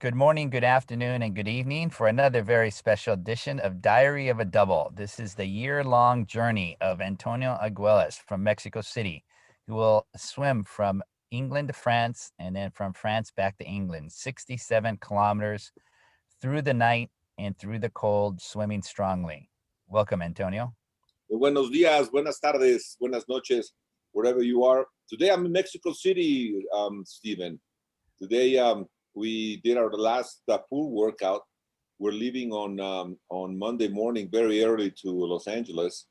Good morning, good afternoon, and good evening for another very special edition of Diary of a Double. This is the year-long journey of Antonio Argüelles from Mexico City, who will swim from England to France and then from France back to England, 67 kilometers through the night and through the cold, swimming strongly. Welcome, Antonio. Buenos días, buenas tardes, buenas noches, wherever you are. Today I'm in Mexico City, Stephen. Today we did our last pool workout. We're leaving on Monday morning very early to Los Angeles,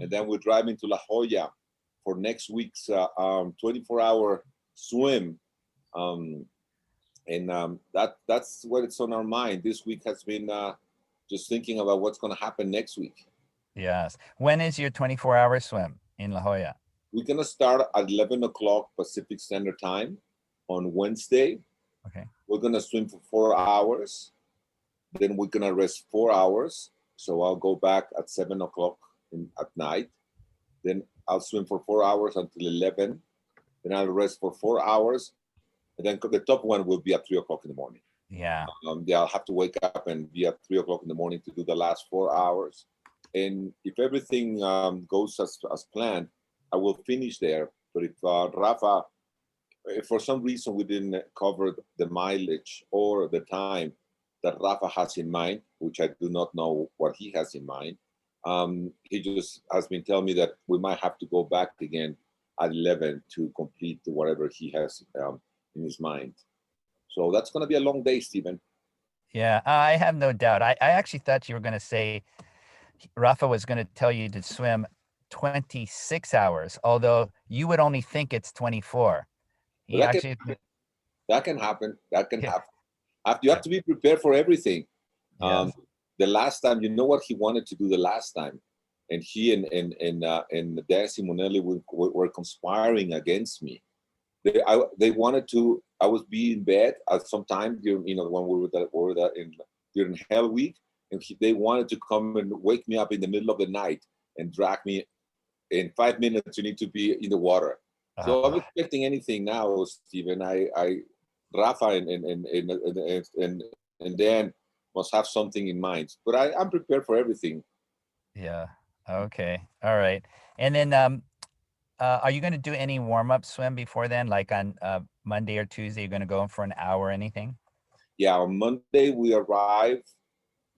and then we're driving to La Jolla for next week's 24-hour swim. That's what it's on our mind. This week has been just thinking about what's going to happen next week. Yes. When is your 24-hour swim in La Jolla? We're going to start at 11 o'clock Pacific Standard Time on Wednesday. Okay. We're going to swim for 4 hours. Then we're going to rest 4 hours. So I'll go back at 7 o'clock at night. Then I'll swim for 4 hours until 11. Then I'll rest for 4 hours. And then the top one will be at 3 o'clock in the morning. Yeah. I'll have to wake up and be at 3 o'clock in the morning to do the last 4 hours. And if everything goes as planned, I will finish there. But if Rafa, if for some reason we didn't cover the mileage or the time that Rafa has in mind, which I do not know what he has in mind, he just has been telling me that we might have to go back again at 11 to complete whatever he has in his mind. So that's going to be a long day, Stephen. Yeah, I have no doubt. I actually thought you were going to say Rafa was going to tell you to swim 26 hours, although you would only think it's 24. That can happen. That can happen. You have to be prepared for everything. Yes. The last time, you know what he wanted to do the last time, and he and Dan Simonelli were conspiring against me. They wanted to. I was be in bed at some time during, when we were during Hell Week, and they wanted to come and wake me up in the middle of the night and drag me. In 5 minutes, you need to be in the water. So I'm expecting anything now, Stephen. Rafa and Dan must have something in mind, but I'm prepared for everything. Yeah. Okay. All right. And then, are you going to do any warm-up swim before then? Like on Monday or Tuesday, you're going to go in for an hour or anything? Yeah. On Monday we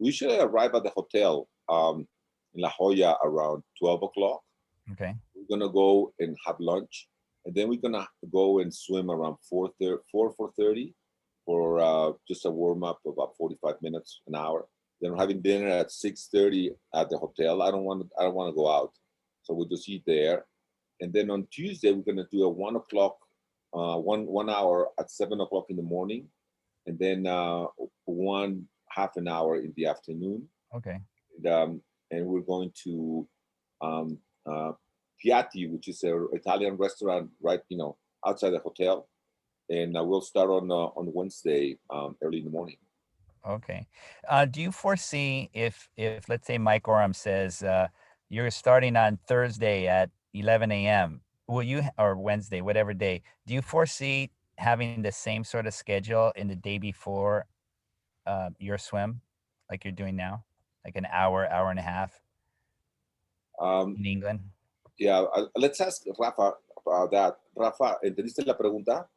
usually arrive at the hotel in La Jolla around 12 o'clock. Okay. We're going to go and have lunch. And then we're gonna go and swim around 4:30 for just a warm up of about 45 minutes, an hour. Then we're having dinner at 6:30 at the hotel. I don't want to go out, so we'll just eat there. And then on Tuesday we're gonna do a 1 o'clock, 1 hour at 7 o'clock in the morning, and then 1/2 an hour in the afternoon. Okay. And we're going to Piatti, which is an Italian restaurant right, outside the hotel, and we'll start on Wednesday early in the morning. Okay. Do you foresee if let's say Mike Oram says you're starting on Thursday at 11 a.m. or Wednesday, whatever day, do you foresee having the same sort of schedule in the day before your swim, like you're doing now, like an hour and a half in England? Yeah, let's ask Rafa about that. Rafa, ¿entendiste la pregunta?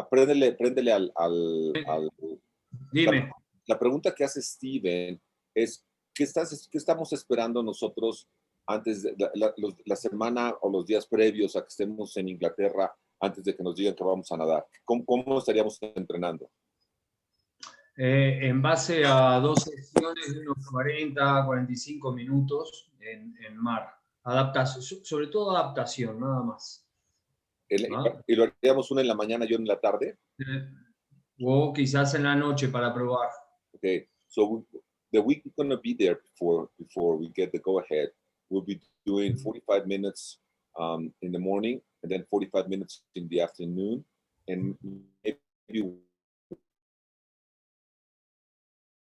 Préndele al Dime. La pregunta que hace Steven es, ¿qué estamos esperando nosotros antes de la semana o los días previos a que estemos en Inglaterra antes de que nos digan que vamos a nadar? ¿Cómo estaríamos entrenando? En base a 2 sesiones de unos 45 minutos en mar. Adaptación, sobre todo adaptación, nada más. ¿Y lo haríamos una en la mañana y una en la tarde? O quizás en la noche para probar. Okay, so the week we're going to be there before we get the go-ahead, we'll be doing 45 minutes in the morning and then 45 minutes in the afternoon, and maybe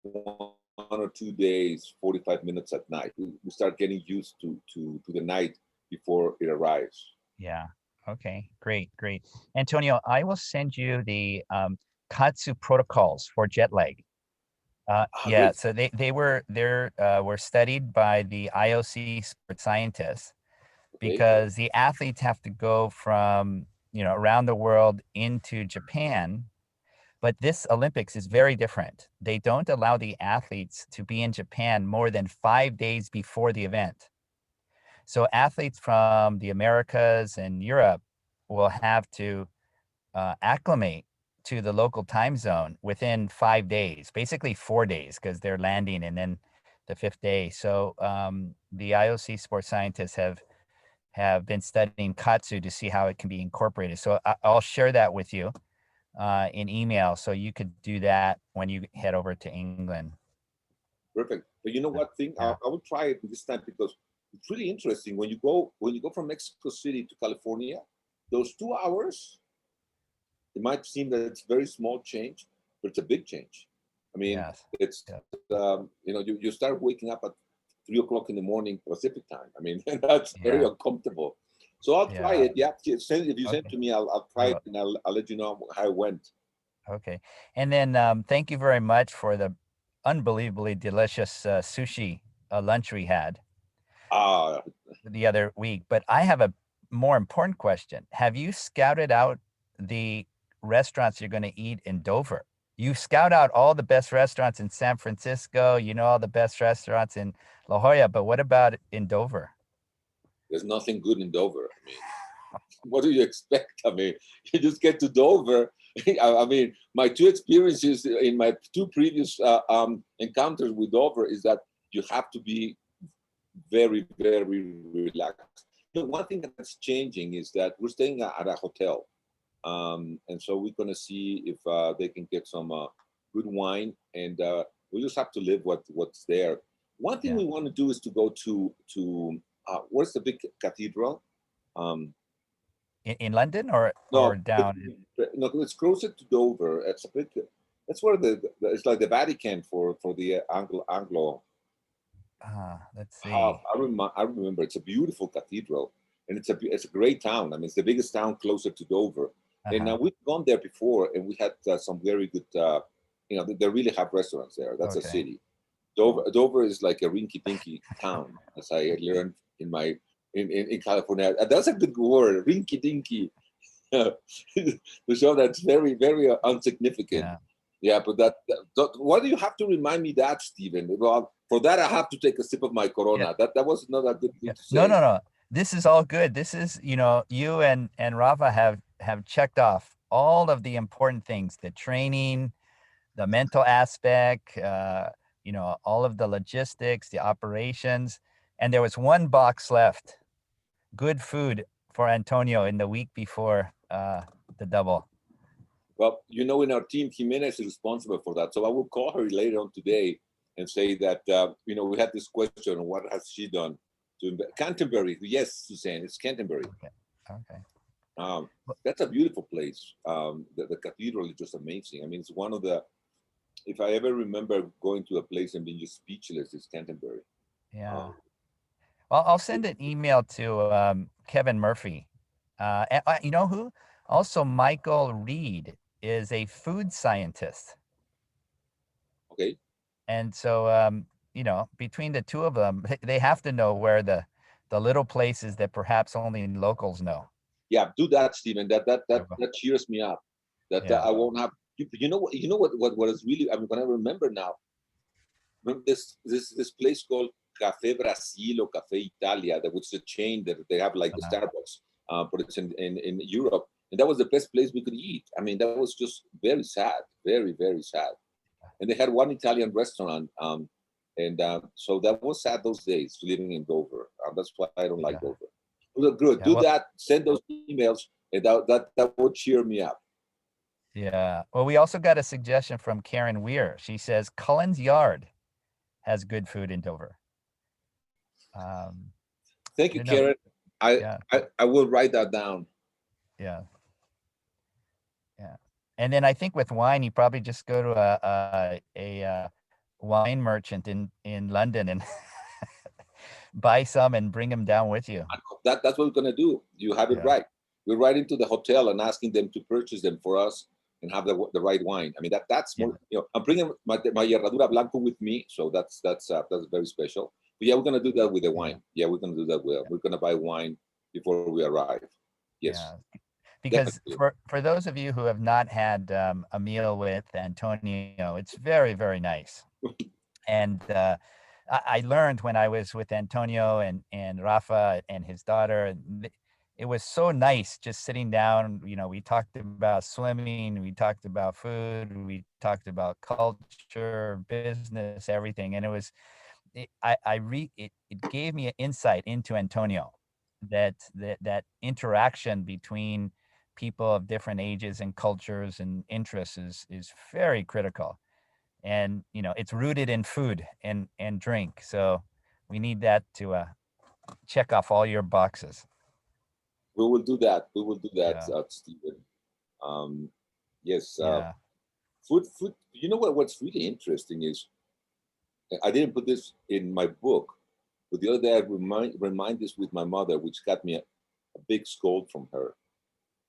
1 or 2 days, 45 minutes at night. We start getting used to the night before it arrives. Yeah. Okay. Great. Antonio, I will send you the 𝐶𝐭𝐞𝐯 protocols for jet lag. Yeah, Really? so they were studied by the IOC sports scientists Okay. because the athletes have to go from, around the world into Japan. But this Olympics is very different. They don't allow the athletes to be in Japan more than 5 days before the event. So athletes from the Americas and Europe will have to acclimate to the local time zone within 5 days, basically 4 days, because they're landing and then the fifth day. So the IOC sports scientists have been studying 𝐶𝐭𝐞𝐯 to see how it can be incorporated. So I'll share that with you in email, so you could do that when you head over to England. Perfect. But you know what thing? Yeah. I will try it this time because it's really interesting. When you go from Mexico City to California, those 2 hours, it might seem that it's very small change, but it's a big change. I mean, Yes. it's you start waking up at 3 o'clock in the morning Pacific time. I mean, that's very Yeah. uncomfortable. So I'll try it. Yeah, if you send it to me, I'll try it and I'll let you know how it went. Okay. And then thank you very much for the unbelievably delicious sushi lunch we had the other week. But I have a more important question. Have you scouted out the restaurants you're going to eat in Dover? You scout out all the best restaurants in San Francisco, all the best restaurants in La Jolla, but what about in Dover? There's nothing good in Dover. I mean, what do you expect? I mean, you just get to Dover. I mean, my 2 experiences in my 2 previous encounters with Dover is that you have to be very, very relaxed. One thing that's changing is that we're staying at a hotel. And so we're going to see if they can get some good wine, and we just have to live what's there. One thing we want to do is to go to where's the big cathedral? In London or down? No, it's closer to Dover. That's where it's like the Vatican for the Anglo. Let's see. I remember it's a beautiful cathedral, and it's a great town. I mean, it's the biggest town closer to Dover. And we've gone there before, and we had some very good. They really have restaurants there. That's a city. Dover is like a rinky-dinky town, as I learned in California. That's a good word, rinky-dinky. To show that's very, very insignificant. Yeah, but why do you have to remind me that, Stephen? Well, for that, I have to take a sip of my Corona. Yeah. That was not a good thing to say. No. This is all good. This is, you and Rafa have checked off all of the important things: the training, the mental aspect, all of the logistics, the operations. And there was one box left: good food for Antonio in the week before the double. Well, in our team, Jimenez is responsible for that. So I will call her later on today and say that, we had this question: what has she done to Canterbury? Yes, Suzanne, it's Canterbury. Okay. That's a beautiful place. The cathedral is just amazing. I mean, it's one of the, if I ever remember going to a place and being just speechless, it's Canterbury. Yeah. Well, I'll send an email to Kevin Murphy. And, you know who? Also, Michael Reed is a food scientist. Okay. And so, between the two of them, they have to know where the little places that perhaps only locals know. Yeah, do that, Stephen. That cheers me up. I won't have. You know what is really. I mean, when I remember now, remember this place called Café Brasil or Café Italia, which is a chain that they have like the Starbucks, but it's in Europe, and that was the best place we could eat. I mean, that was just very sad, very, very sad. And they had one Italian restaurant, and so that was sad those days living in Dover. That's why I don't like Dover. Well, good. Do that. Send those emails, and that would cheer me up. Yeah. Well, we also got a suggestion from Karen Weir. She says 𝐿's Yard has good food in Dover. Thank you, Karen. I will write that down. Yeah. And then I think with wine, you probably just go to a wine merchant in London and buy some and bring them down with you. That's what we're gonna do. You have it right. We're writing to the hotel and asking them to purchase them for us, and have the right wine. I mean, that's more, Yeah. I'm bringing my Herradura Blanco with me, so that's very special. But yeah, we're gonna do that with the wine. Yeah, we're gonna do that. We're gonna buy wine before we arrive. Yes, Yeah. Because definitely. for those of you who have not had a meal with Antonio, it's very, very nice. And I learned when I was with Antonio and Rafa and his daughter, and it was so nice just sitting down. We talked about swimming, we talked about food, we talked about culture, business, everything. And it was, it gave me an insight into Antonio, that interaction between people of different ages and cultures and interests is very critical. And it's rooted in food and drink, so we need that to check off all your boxes. We will do that. We will do that, Yeah, Stephen. Um, yes, yeah, food. You know what? What's really interesting is I didn't put this in my book, but the other day I remind this with my mother, which got me a big scold from her.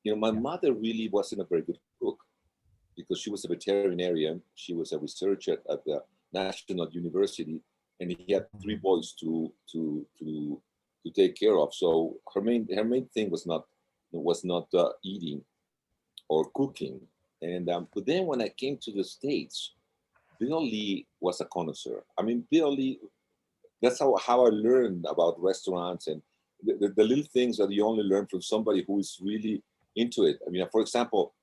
My yeah. mother really wasn't a very good cook because she was a veterinarian. She was a researcher at the National University, and he had three Mhm. boys to take care of. So her main thing was not eating or cooking. And but then when I came to the States, Bill Lee was a connoisseur. I mean, Bill Lee. That's how I learned about restaurants and the little things that you only learn from somebody who is really into it. I mean, for example,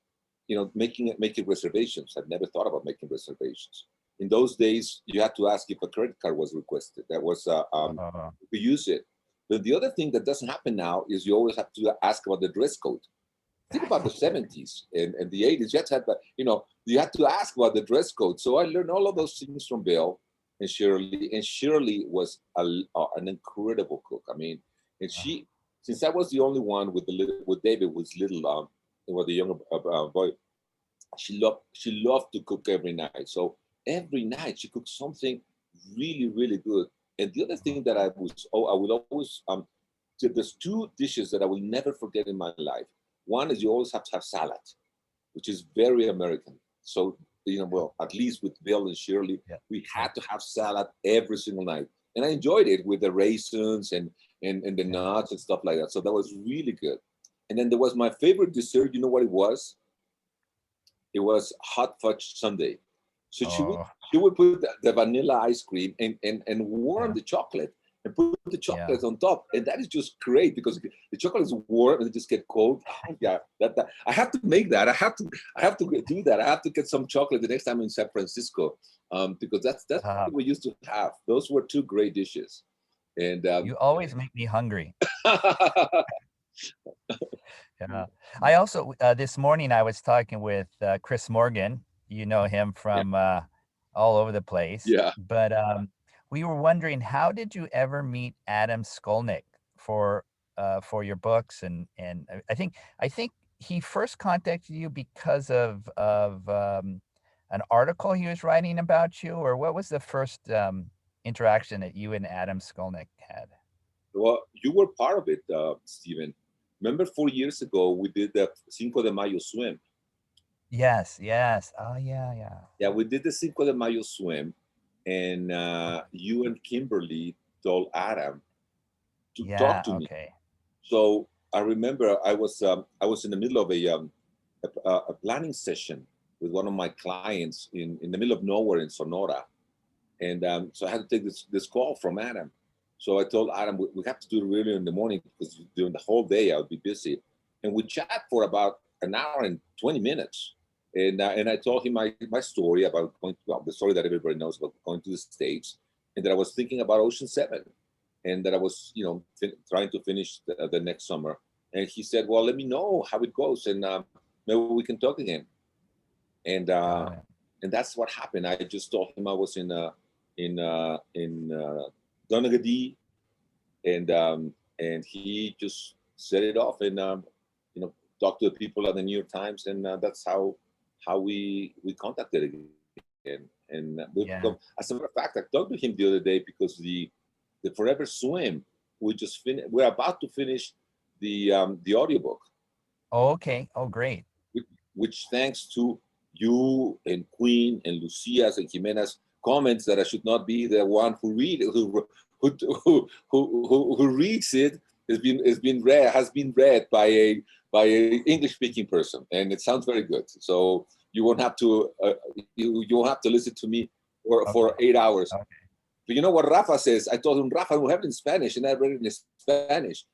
making reservations. I've never thought about making reservations. In those days, you had to ask if a credit card was requested. That was Uh, to use it. But the other thing that doesn't happen now is you always have to ask about the dress code. Think about the 70s and the 80s. You had to have, you had to ask about the dress code. So I learned all of those things from Bill and Shirley. And Shirley was an incredible cook. I mean, and uh, since I was the only one with David, who was little, was the younger boy, she loved to cook every night. So every night she cooked something really, really good. And the other thing that I will always there's two dishes that I will never forget in my life. One is you always have to have salad, which is very American. So well, at least with Bill and Shirley, yeah, we yeah, had to have salad every single night, and I enjoyed it with the raisins and the yeah. nuts and stuff like that. So that was really good. And then there was my favorite dessert. You know what it was? It was hot fudge sundae. So she would Oh, she would put the vanilla ice cream and warm yeah, the chocolate and put the yeah. chocolate on top, and that is just great because the chocolate is warm and it just get cold. Oh, yeah, that I have to make that. I have to do that. I have to get some chocolate the next time in San Francisco, because that's Uh, what we used to have. Those were two great dishes, and you always make me hungry. Yeah. I also this morning I was talking with Chris Morgan. You know him yeah, from all over the place. yeah. But we were wondering, how did you ever meet Adam Skolnick for your books? And I think he first contacted you because of an article he was writing about you, or what was the first interaction that you and Adam Skolnick had? Well, you were part of it, Stephen. Remember 4 years ago we did the Cinco de Mayo swim. Yes, yes. Oh, yeah, yeah. Yeah, we did the Cinco de Mayo swim, and you and Kimberly told Adam to talk Yeah, to me. okay. So I remember I was in the middle of a planning session with one of my clients in the middle of nowhere in Sonora, and so I had to take this call from Adam. So I told Adam we have to do it really in the morning because during the whole day I'll be busy, and we chat for about an hour and 20 minutes. And I told him my story about the story that everybody knows about going to the States, and that I was thinking about Ocean 7, and that I was trying to finish the next summer. And he said, "Well, let me know how it goes, and maybe we can talk again." And uh, Got it. and that's what happened. I just told him I was in Donagadee, and he just set it off and talked to the people at the New York Times, and that's how we contacted again. And we've Yeah. become, as a matter of fact, I talked to him the other day because the Forever Swim, we're about to finish the audiobook, Oh, okay. Oh, great. which thanks to you and Queen and Lucia's and Jimena's comments that I should not be the one who reads it has been read by a English speaking person, and it sounds very good. So you won't have to you won't have to listen to me for 8 hours. Okay. But you know what Rafa says? I told him, Rafa, we have it in Spanish, and I read it in Spanish.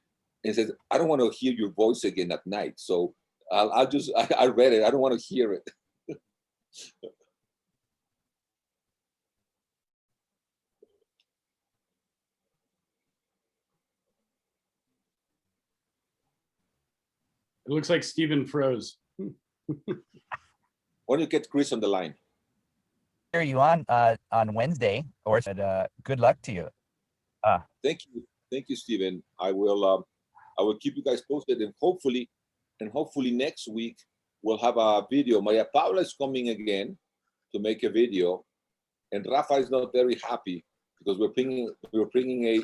And he says, I don't want to hear your voice again at night. So I read it. I don't want to hear it. It looks like Stephen froze. Why don't you get Chris on the line? Are you on Wednesday? Or good luck to you. Thank you, Stephen. I will keep you guys posted, and hopefully next week we'll have a video. Maria Paula is coming again to make a video, and Rafa is not very happy because we're bringing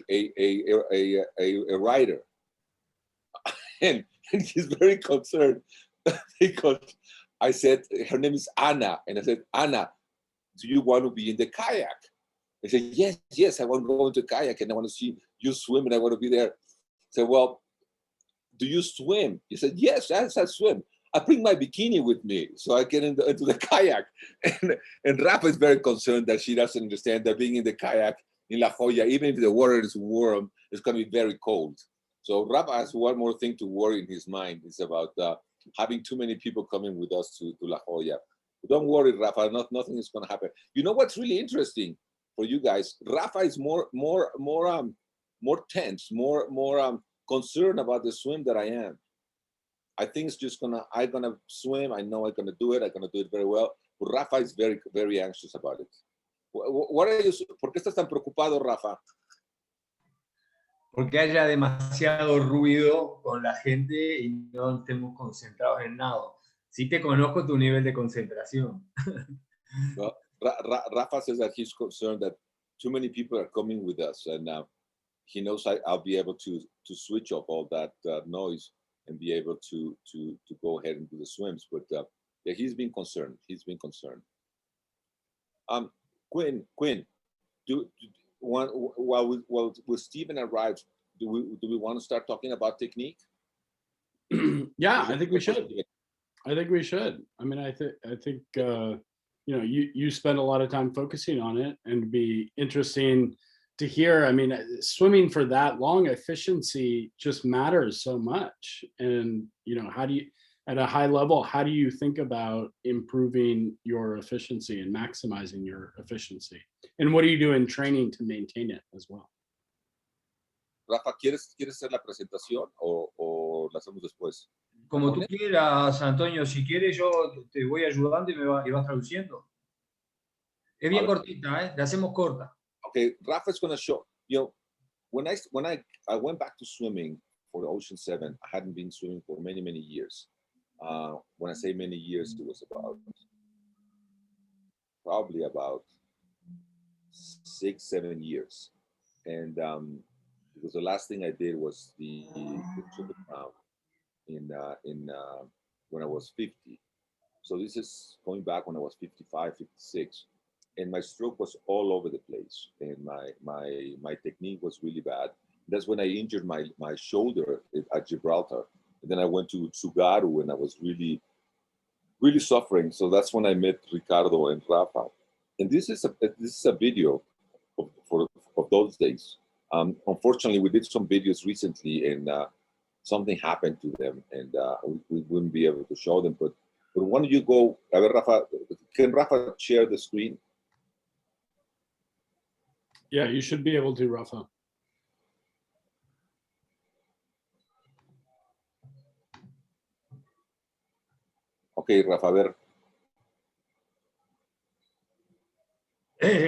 a writer, and he's very concerned because I said her name is Anna, and I said, Anna, do you want to be in the kayak? I said, yes, I want to go into kayak, and I want to see you swim, and I want to be there. I said, well, do you swim? He said, yes, I swim. I bring my bikini with me so I get into the kayak. And Rafa is very concerned that she doesn't understand that being in the kayak in La Jolla, even if the water is warm, it's going to be very cold. So Rafa has one more thing to worry in his mind. It's about having too many people coming with us to La Jolla. But don't worry, Rafa, nothing is going to happen. You know what's really interesting for you guys? Rafa is more tense, more concerned about the swim that I am. I think it's just I'm gonna swim. I know I'm gonna do it. I'm gonna do it very well. But Rafa is very, very anxious about it. What are you? ¿Por qué estás tan preocupado, Rafa? Porque haya demasiado ruido con la gente y no estemos concentrados en nada. Sí te conozco tu nivel de concentración. Well, Rafa says that he's concerned that too many people are coming with us, and he knows I'll be able to switch off all that noise and be able to go ahead and do the swims. But yeah, he's been concerned. Quinn, while Stephen arrives, do we want to start talking about technique? Yeah, I think we should. I mean, I think you know, you spend a lot of time focusing on it, and it'd be interesting to hear. I mean, swimming for that long, efficiency just matters so much. And, you know, how do you, at a high level, how do you think about improving your efficiency and maximizing your efficiency? And what do you do in training to maintain it as well? Rafa, ¿quieres hacer la presentación o la hacemos después? Como tú quieras, Antonio. Si quieres, yo te voy ayudando y vas traduciendo. Es bien cortita, ¿eh? La hacemos corta. Okay, Rafa's going to show, you know, when I went back to swimming for the Ocean 7, I hadn't been swimming for many, many years. When I say many years, it was probably about 6-7 years. And because the last thing I did was the Triple Crown when I was 50. So this is going back when I was 55, 56. And my stroke was all over the place, and my technique was really bad. That's when I injured my shoulder at Gibraltar. And then I went to Tsugaru, and I was really, really suffering. So that's when I met Ricardo and Rafa. And this is a video of those days. Unfortunately, we did some videos recently, and something happened to them, and we wouldn't be able to show them. But why don't you go, a ver, Rafa, can Rafa share the screen? Yeah, you should be able to, Rafa. Okay, Rafa, a ver.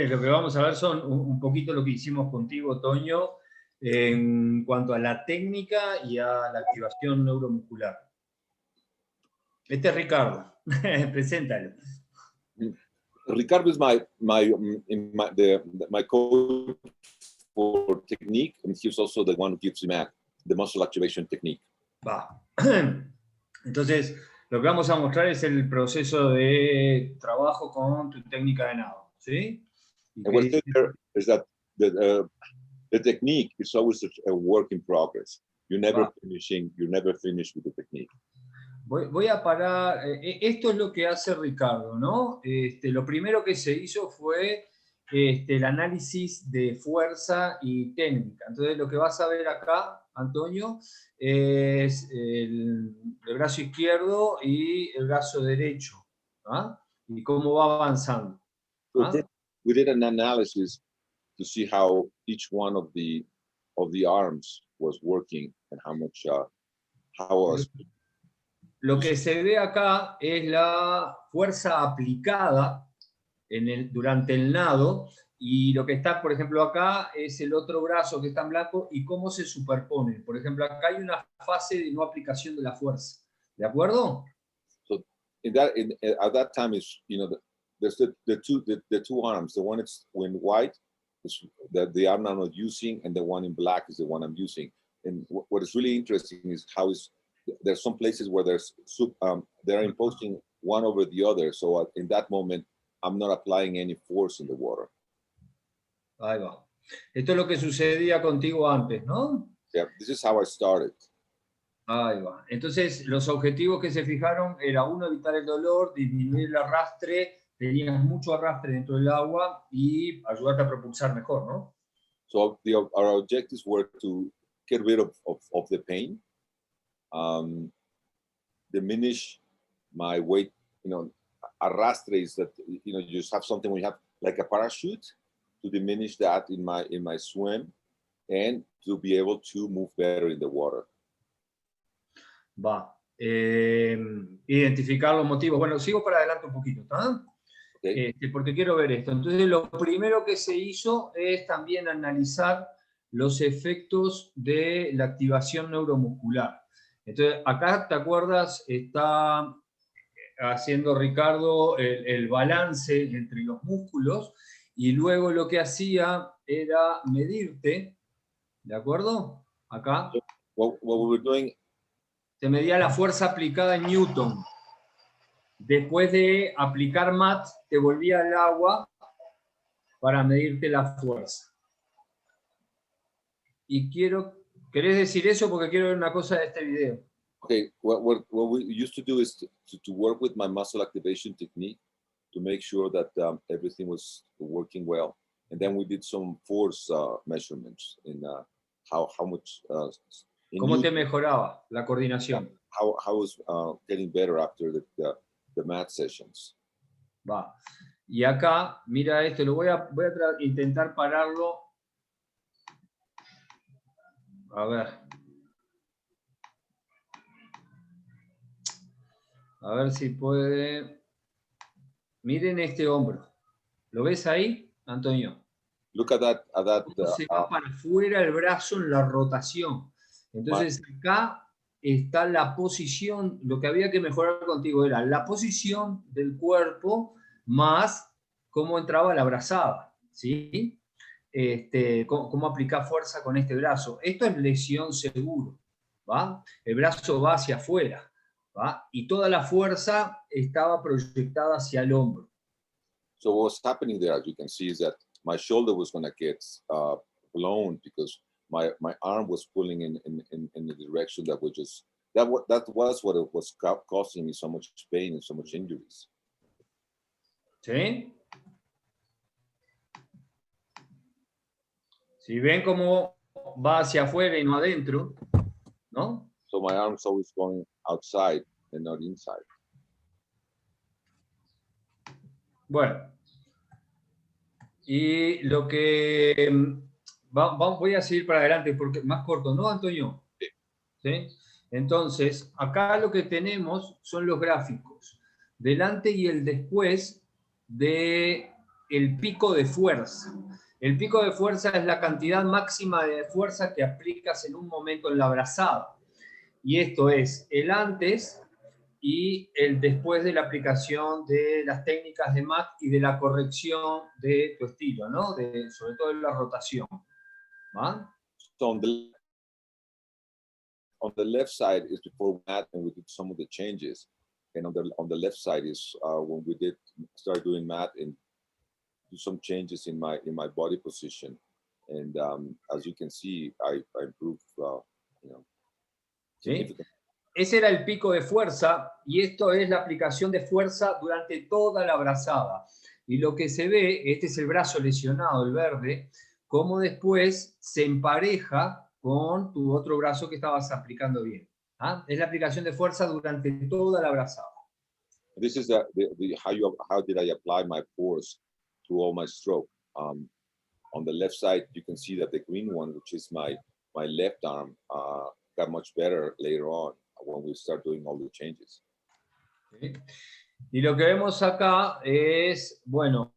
Lo que vamos a ver son un poquito lo que hicimos contigo, Toño, en cuanto a la técnica y a la activación neuromuscular. Este es Ricardo. Preséntalo. Ricardo is my coach for technique, and he's also the one who gives me the muscle activation technique. Va. Entonces, Lo que vamos a mostrar es el proceso de trabajo con tu técnica de nado, ¿sí? And what's there is that the technique is always a work in progress. You're never finished with the technique. Voy a parar. Esto es lo que hace Ricardo, ¿no? Lo primero que se hizo fue el análisis de fuerza y técnica. Entonces lo que vas a ver acá, Antonio, es el brazo izquierdo y el brazo derecho, ¿ah? Y cómo va avanzando. ¿ah? So we did an analysis to see how each one of the arms was working and how much how was. Lo que se ve acá es la fuerza aplicada durante el nado, y lo que está, por ejemplo, acá es el otro brazo que está en blanco y cómo se superpone. Por ejemplo, acá hay una fase de no aplicación de la fuerza. ¿De acuerdo? So at that time is, there's the two arms. The one that's in white is the arm I'm not using, and the one in black is the one I'm using. And what is really interesting is how there's some places where they're imposing one over the other. So in that moment, I'm not applying any force in the water. Ahí va. Esto es lo que sucedía contigo antes, ¿no? Yeah, this is how I started. Ahí va. Entonces, los objetivos que se fijaron era, uno, evitar el dolor, disminuir el arrastre, tenías mucho arrastre dentro del agua y ayudarte a propulsar mejor, ¿no? So our objectives were to get rid of the pain, diminish my weight. Arrastre is that you just have something when you have like a parachute, to diminish that in my swim and to be able to move better in the water. Va. Identificar los motivos. Bueno, sigo para adelante un poquito, ¿está? Okay. Porque quiero ver esto. Entonces, lo primero que se hizo es también analizar los efectos de la activación neuromuscular. Entonces, acá, ¿te acuerdas? Está haciendo Ricardo el balance entre los músculos, y luego lo que hacía era medirte, ¿de acuerdo? Acá. What we were doing. Se medía la fuerza aplicada en Newton. Después de aplicar MAT, te volvía al agua para medirte la fuerza. Y ¿querés decir eso? Porque quiero ver una cosa de este video. Okay, what we used to do is to work with my muscle activation technique to make sure that everything was working well. And then we did some force measurements in how much. ¿Cómo te mejoraba la coordinación? How was getting better after the math sessions. Va. Y acá, mira esto, voy a intentar pararlo. A ver. A ver si puede. Miren este hombro. ¿Lo ves ahí, Antonio? Look at that. Se va para afuera el brazo en la rotación. Entonces acá está la posición. Lo que había que mejorar contigo era la posición del cuerpo más cómo entraba la brazada, ¿sí? Cómo aplicar fuerza con este brazo. Esto es lesión seguro, ¿va? El brazo va hacia afuera, ¿va? Y toda la fuerza estaba proyectada hacia el hombro. So what's happening there, as you can see, is that my shoulder was going to get blown because my arm was pulling in the direction that was just that was what it was causing me so much pain and so much injuries. ¿Sí? Si ven cómo va hacia afuera y no adentro, ¿no? So my arm's always going outside and not inside. Bueno. Y lo que voy a seguir para adelante porque más corto, ¿no, Antonio? Sí. ¿Sí? Entonces, acá lo que tenemos son los gráficos, delante y el después de el pico de fuerza. El pico de fuerza es la cantidad máxima de fuerza que aplicas en un momento en la brazada. Y esto es el antes y el después de la aplicación de las técnicas de MAT y de la corrección de tu estilo, ¿no? Sobre todo en la rotación. ¿Va? So on the left side is before MAT, and we did some of the changes. and on the left side is when we start doing math and do some changes in my body position. And as you can see, I improved, ¿Sí? Ese era el pico de fuerza y esto es la aplicación de fuerza durante toda la brazada. Y lo que se ve, este es el brazo lesionado, el verde, cómo después se empareja con tu otro brazo que estabas aplicando bien. ¿Ah? Es la aplicación de fuerza durante toda la brazada. This is how did I apply my force to all my stroke. On the left side, you can see that the green one, which is my left arm, got much better later on when we start doing all the changes. ¿Sí? Y lo que vemos acá es, bueno,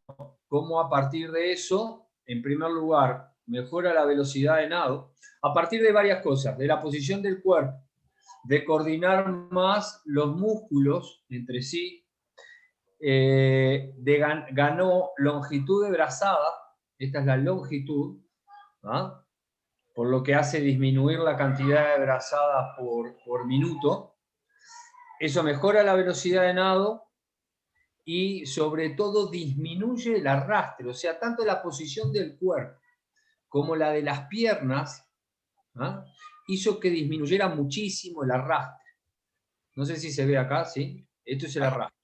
cómo a partir de eso, en primer lugar, mejora la velocidad de nado, a partir de varias cosas, de la posición del cuerpo, de coordinar más los músculos entre sí, ganó longitud de brazada, esta es la longitud, ¿ah? Por lo que hace disminuir la cantidad de brazadas por minuto. Eso mejora la velocidad de nado y sobre todo disminuye el arrastre, o sea, tanto la posición del cuerpo como la de las piernas, ¿ah? Hizo que disminuyera muchísimo el arrastre. No sé si se ve acá, ¿sí? Esto es el arrastre.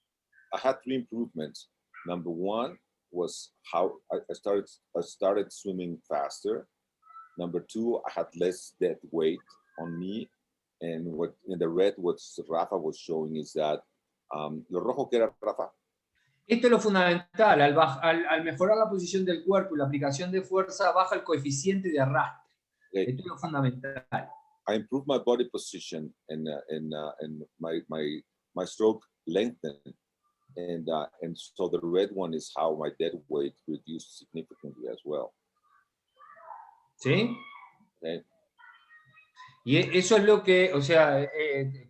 I had 3 improvements. Number 1 was how I started swimming faster. Number 2, I had less dead weight on me. And what in the red, what Rafa was showing is that lo rojo que era, Rafa. Esto es lo fundamental. Al mejorar la posición del cuerpo y la aplicación de fuerza, baja el coeficiente de arrastre. Okay. Esto es lo fundamental. I improved my body position and my stroke lengthened. And so the red one is how my dead weight reduced significantly as well. ¿Sí? Okay. Y eso es lo que, o sea,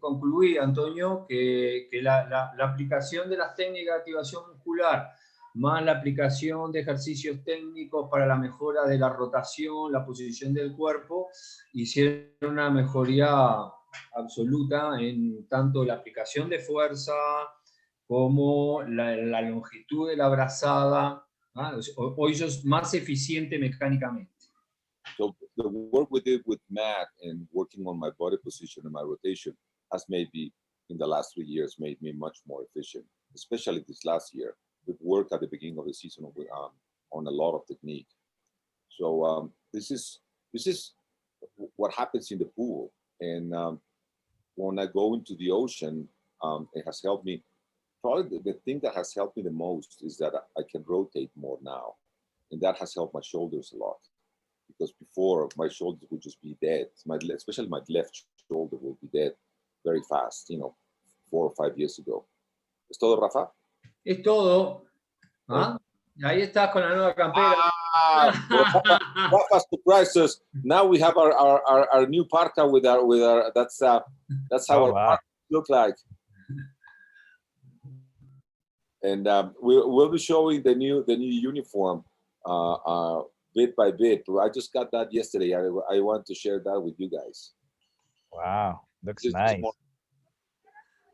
concluí, Antonio, que la aplicación de las técnicas de activación muscular, más la aplicación de ejercicios técnicos para la mejora de la rotación, la posición del cuerpo, hicieron una mejoría absoluta en tanto la aplicación de fuerza como la longitud de la brazada. ¿Ah? Hoy sos más eficiente mecánicamente. So the work we did with Matt and working on my body position and my rotation has maybe in the last 3 years made me much more efficient, especially this last year. We worked at the beginning of the season on a lot of technique. So this is what happens in the pool. And when I go into the ocean, it has helped me. Probably the thing that has helped me the most is that I can rotate more now. And that has helped my shoulders a lot. Because before, my shoulders would just be dead. Especially my left shoulder would be dead very fast, 4 or 5 years ago. ¿Es todo, Rafa? Es todo. ¿Ah? Ahí estás con la nueva campera. Rafa surprised us. Now we have our new parka with our that's how our parka look like. And we'll be showing the new uniform bit by bit. I just got that yesterday. I want to share that with you guys. Wow, looks nice.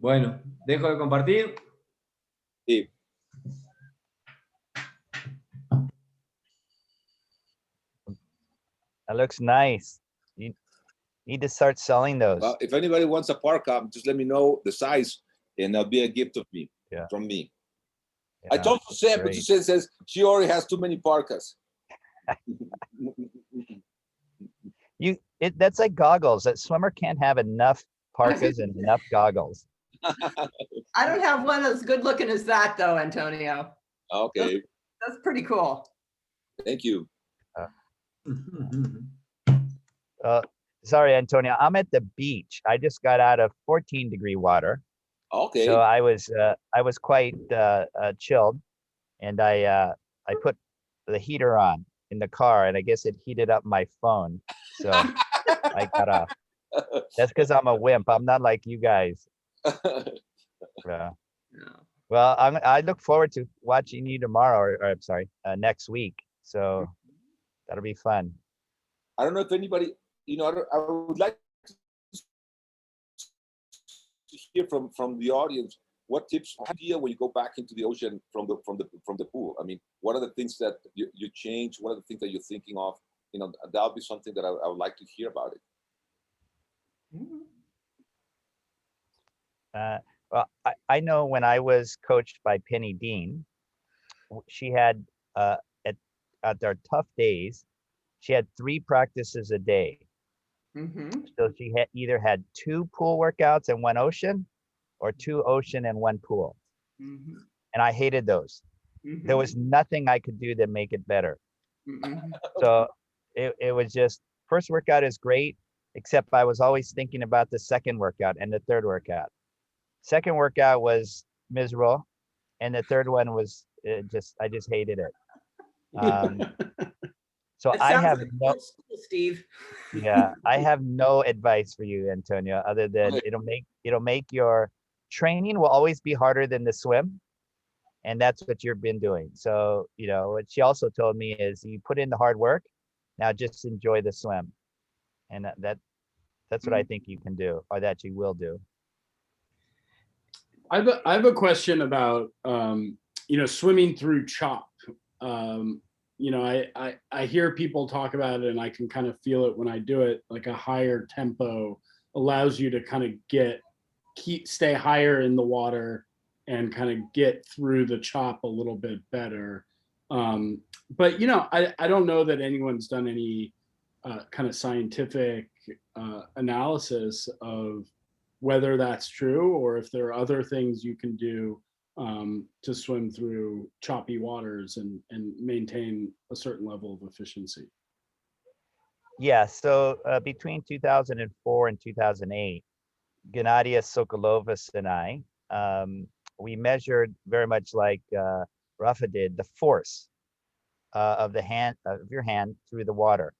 Bueno, dejo de compartir. Sí. That looks nice. You need to start selling those. Well, if anybody wants a parka, just let me know the size, and that'll be a gift of me from me. Yeah, I told Suzanne, but Suzanne says she already has too many parkas. That's like goggles. That swimmer can't have enough parkas and enough goggles. I don't have one as good looking as that though, Antonio. Okay. That's pretty cool. Thank you. Sorry, Antonio, I'm at the beach. I just got out of 14-degree water. Okay. So I was quite chilled, and I put the heater on in the car, and I guess it heated up my phone. So I got off. That's because I'm a wimp. I'm not like you guys. Well, I look forward to watching you tomorrow, or I'm sorry, next week. So that'll be fun. I don't know if anybody, I would like to hear from the audience. what tips do you when you go back into the ocean from the pool? I mean, what are the things that you change? What are the things that you're thinking of? You know, that'll be something that I would like to hear about it. Well, I know when I was coached by Penny Dean, she had at their tough days, she had 3 practices a day. So she had either had 2 pool workouts and 1 ocean, or 2 ocean and 1 pool. And I hated those. There was nothing I could do to make it better. So it was just, first workout is great, except I was always thinking about the second workout and the third workout. Second workout was miserable, and the third one was I just hated it. So That I sounds have like no, old school, Steve. yeah, I have no advice for you, Antonio, other than it'll make your training will always be harder than the swim, and that's what you've been doing. So, you know, what she also told me is you put in the hard work, now just enjoy the swim, and that's what I think you can do, or that you will do. I have a question about you know, swimming through chop. You know, I hear people talk about it, and I can kind of feel it when I do it. Like a higher tempo allows you to kind of stay higher in the water and kind of get through the chop a little bit better. But you know, I don't know that anyone's done any kind of scientific analysis of whether that's true, or if there are other things you can do to swim through choppy waters and maintain a certain level of efficiency. Yeah, so between 2004 and 2008, 𝐞𝐥𝐥𝐿 𝐶𝐭𝐨𝐧𝐘𝐬 and I, we measured very much like Rafa did, the force of your hand through the water.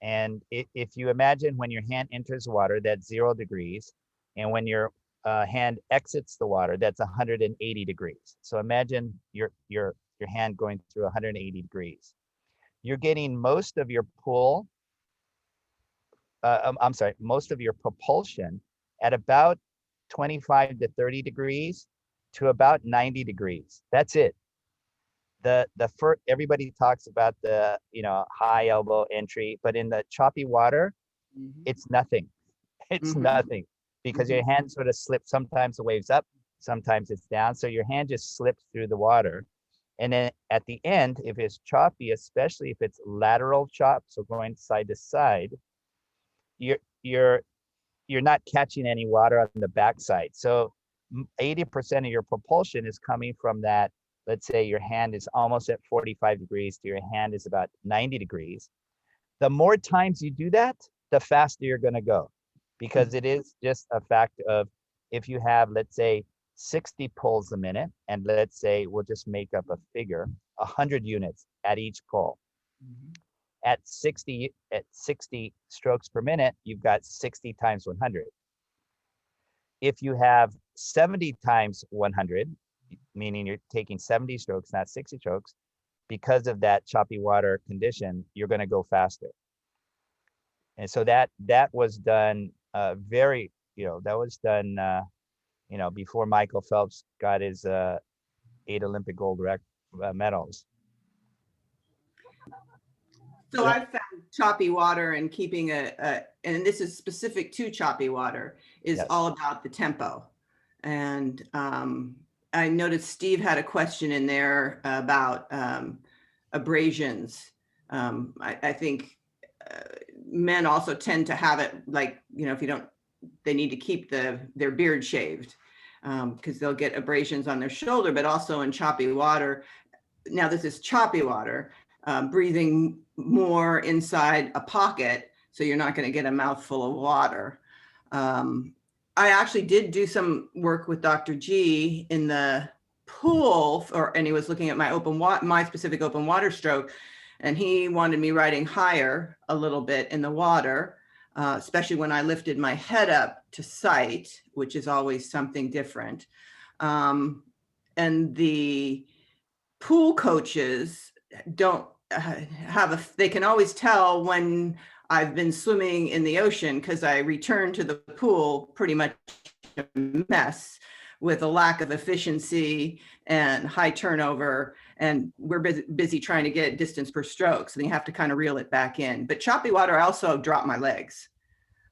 And if you imagine when your hand enters water, that's 0 degrees, and when your hand exits the water, that's 180 degrees. So imagine your hand going through 180 degrees. You're getting most of your pull, I'm sorry, most of your propulsion at about 25 to 30 degrees to about 90 degrees. That's it. The first, everybody talks about the, you know, high elbow entry, but in the choppy water, it's nothing. It's nothing, because your hand sort of slips. Sometimes the wave's up, sometimes it's down. So your hand just slips through the water. And then at the end, if it's choppy, especially if it's lateral chop, so going side to side, you're not catching any water on the backside. So 80% of your propulsion is coming from that. Let's say your hand is almost at 45 degrees to your hand is about 90 degrees. The more times you do that, the faster you're going to go, because it is just a fact of, if you have, let's say, 60 pulls a minute, and let's say we'll just make up a figure, 100 units at each pull. At 60 strokes per minute, you've got 60 times 100. If you have 70 times 100, meaning you're taking 70 strokes, not 60 strokes, because of that choppy water condition, you're going to go faster. And so that was done very, you know, that was done, you know, before Michael Phelps got his 8 Olympic gold medals. So I've found choppy water and keeping and this is specific to choppy water, is Yes. all about the tempo. And I noticed Steve had a question in there about abrasions. I think men also tend to have it, like, you know, if you don't, they need to keep their beard shaved because they'll get abrasions on their shoulder, but also in choppy water. Now this is choppy water, breathing more inside a pocket, so you're not going to get a mouthful of water. I actually did do some work with Dr. G in the pool, and he was looking at my specific open water stroke, and he wanted me riding higher a little bit in the water, especially when I lifted my head up to sight, which is always something different. And the pool coaches don't they can always tell when I've been swimming in the ocean, because I return to the pool pretty much a mess. with a lack of efficiency and high turnover. And we're busy trying to get distance per stroke. So you have to kind of reel it back in. But choppy water, I also drop my legs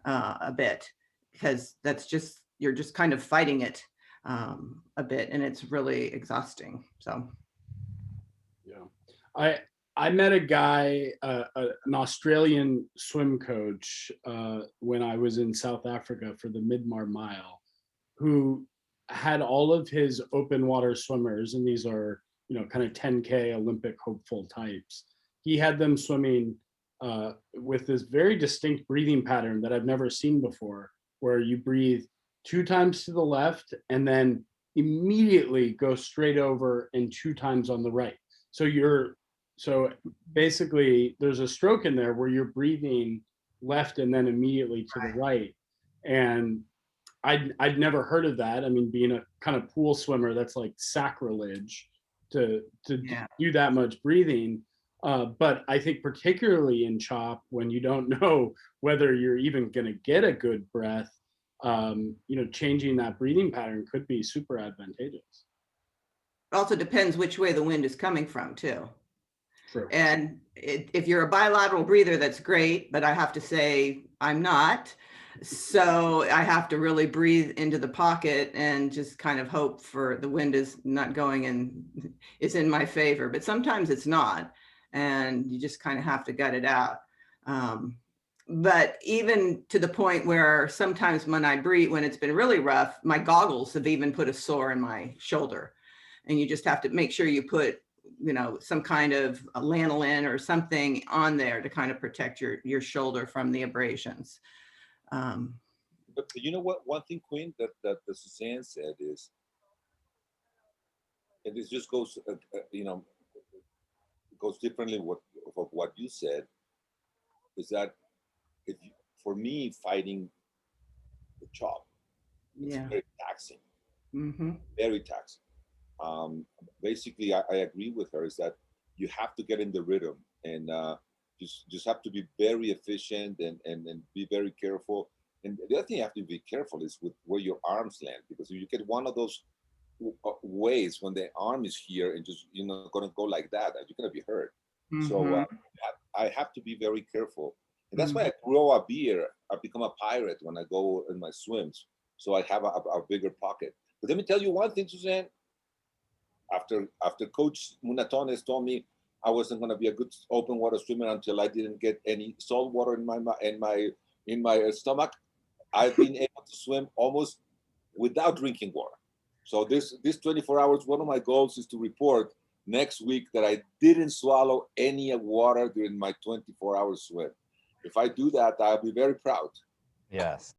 a bit, because that's just, you're just kind of fighting it a bit, and it's really exhausting. So yeah, I met a guy, an Australian swim coach, when I was in South Africa for the Midmar Mile, who had all of his open water swimmers, and these are, you know, kind of 10K Olympic hopeful types. He had them swimming with this very distinct breathing pattern that I've never seen before, where you breathe 2 times to the left and then immediately go straight over and 2 times on the right. So basically there's a stroke in there where you're breathing left and then immediately to the right. And I'd never heard of that. I mean, being a kind of pool swimmer, that's like sacrilege to do that much breathing. But I think particularly in CHOP, when you don't know whether you're even going to get a good breath, you know, changing that breathing pattern could be super advantageous. it also depends which way the wind is coming from too. True. And if you're a bilateral breather, that's great, but I have to say I'm not. So I have to really breathe into the pocket and just kind of hope for the wind is not going and it's in my favor, but sometimes it's not. And you just kind of have to gut it out. But even to the point where sometimes when I breathe, when it's been really rough, my goggles have even put a sore in my shoulder. And you just have to make sure you put, you know, some kind of a lanolin or something on there to kind of protect your shoulder from the abrasions. But you know what? One thing, Queen, that Suzanne said is, and this just goes, you know, goes differently of what you said, is that for me, fighting the CHOP, it's very taxing, very taxing. Basically, I agree with her, is that you have to get in the rhythm, and just have to be very efficient and be very careful. And the other thing you have to be careful is with where your arms land, because if you get one of those ways when the arm is here and just, you know, going to go like that, you're going to be hurt. So I have to be very careful. And that's why I grow a beard. I become a pirate when I go in my swims. So I have a bigger pocket. But let me tell you one thing, Suzanne. After Coach Munatones told me I wasn't going to be a good open water swimmer until I didn't get any salt water in my stomach, I've been able to swim almost without drinking water. So this 24 hours, one of my goals is to report next week that I didn't swallow any water during my 24-hour swim. If I do that, I'll be very proud. Yes.